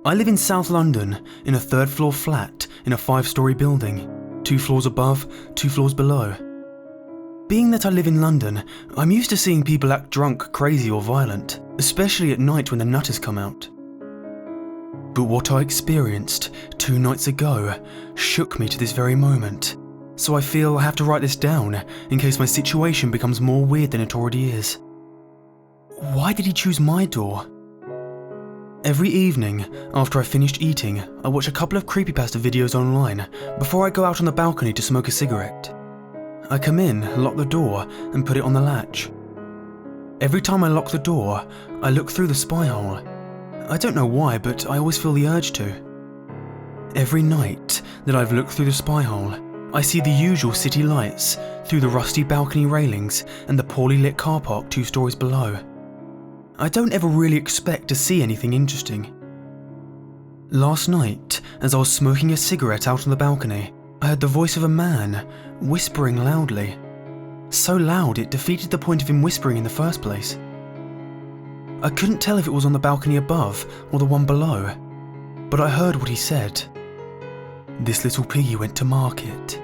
I live in South London, in a third-floor flat in a 5-storey building, 2 floors above, 2 floors below. Being that I live in London, I'm used to seeing people act drunk, crazy or violent, especially at night when the nutters come out. But what I experienced 2 nights ago shook me to this very moment, so I feel I have to write this down in case my situation becomes more weird than it already is. Why did he choose my door? Every evening, after I finished eating, I watch a couple of Creepypasta videos online before I go out on the balcony to smoke a cigarette. I come in, lock the door, and put it on the latch. Every time I lock the door, I look through the spy hole. I don't know why, but I always feel the urge to. Every night that I've looked through the spy hole, I see the usual city lights through the rusty balcony railings and the poorly lit car park 2 stories below. I don't ever really expect to see anything interesting. Last night, as I was smoking a cigarette out on the balcony, I heard the voice of a man whispering loudly. So loud it defeated the point of him whispering in the first place. I couldn't tell if it was on the balcony above or the one below, but I heard what he said. This little piggy went to market.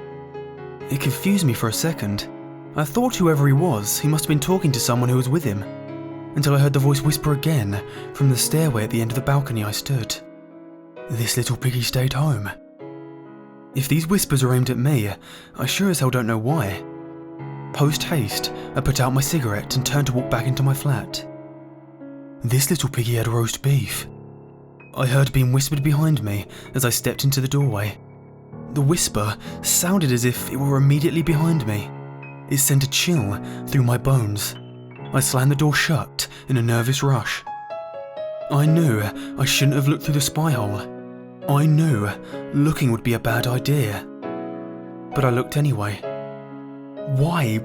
It confused me for a second. I thought whoever he was, he must have been talking to someone who was with him, until I heard the voice whisper again from the stairway at the end of the balcony I stood. This little piggy stayed home. If these whispers are aimed at me, I sure as hell don't know why. Post haste, I put out my cigarette and turned to walk back into my flat. This little piggy had roast beef. I heard being whispered behind me as I stepped into the doorway. The whisper sounded as if it were immediately behind me. It sent a chill through my bones. I slammed the door shut in a nervous rush. I knew I shouldn't have looked through the spy hole. I knew looking would be a bad idea. But I looked anyway. Why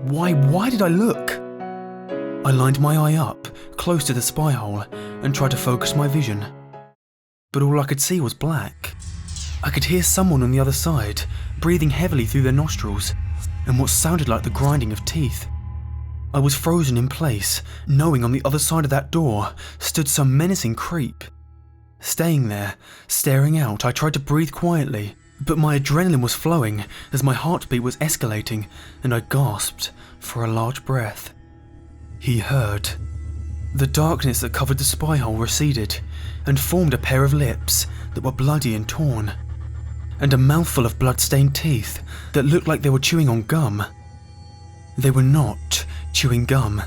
did I look? I lined my eye up, close to the spy hole, and tried to focus my vision. But all I could see was black. I could hear someone on the other side, breathing heavily through their nostrils, and what sounded like the grinding of teeth. I was frozen in place, knowing on the other side of that door stood some menacing creep. Staying there, staring out, I tried to breathe quietly, but my adrenaline was flowing as my heartbeat was escalating, and I gasped for a large breath. He heard. The darkness that covered the spy hole receded, and formed a pair of lips that were bloody and torn, and a mouthful of blood-stained teeth that looked like they were chewing on gum. They were not chewing gum.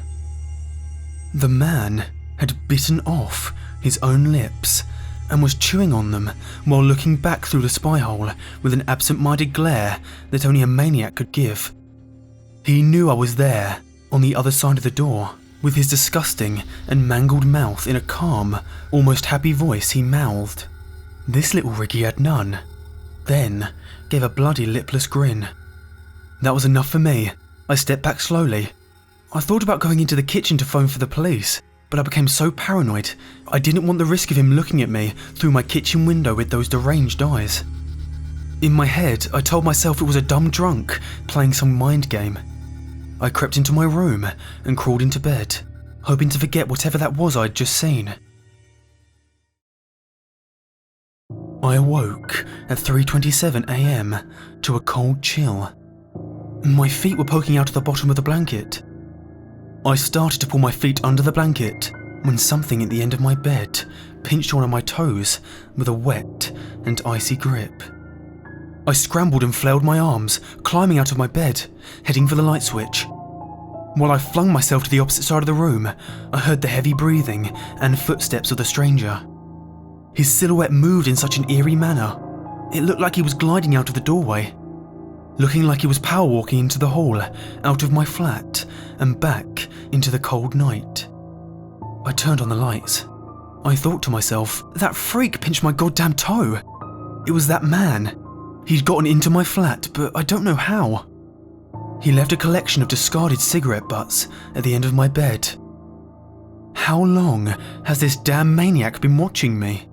The man had bitten off his own lips and was chewing on them while looking back through the spy hole with an absent-minded glare that only a maniac could give. He knew I was there, on the other side of the door. With his disgusting and mangled mouth, in a calm, almost happy voice, he mouthed. This little Ricky had none. Then gave a bloody lipless grin. That was enough for me. I stepped back slowly. I thought about going into the kitchen to phone for the police, but I became so paranoid, I didn't want the risk of him looking at me through my kitchen window with those deranged eyes. In my head, I told myself it was a dumb drunk playing some mind game. I crept into my room and crawled into bed, hoping to forget whatever that was I'd just seen. I awoke at 3:27 AM to a cold chill. My feet were poking out of the bottom of the blanket. I started to pull my feet under the blanket when something at the end of my bed pinched one of my toes with a wet and icy grip. I scrambled and flailed my arms, climbing out of my bed, heading for the light switch. While I flung myself to the opposite side of the room, I heard the heavy breathing and footsteps of the stranger. His silhouette moved in such an eerie manner. It looked like he was gliding out of the doorway, looking like he was power walking into the hall, out of my flat, and back into the cold night. I turned on the lights. I thought to myself, that freak pinched my goddamn toe. It was that man. He'd gotten into my flat, but I don't know how. He left a collection of discarded cigarette butts at the end of my bed. How long has this damn maniac been watching me?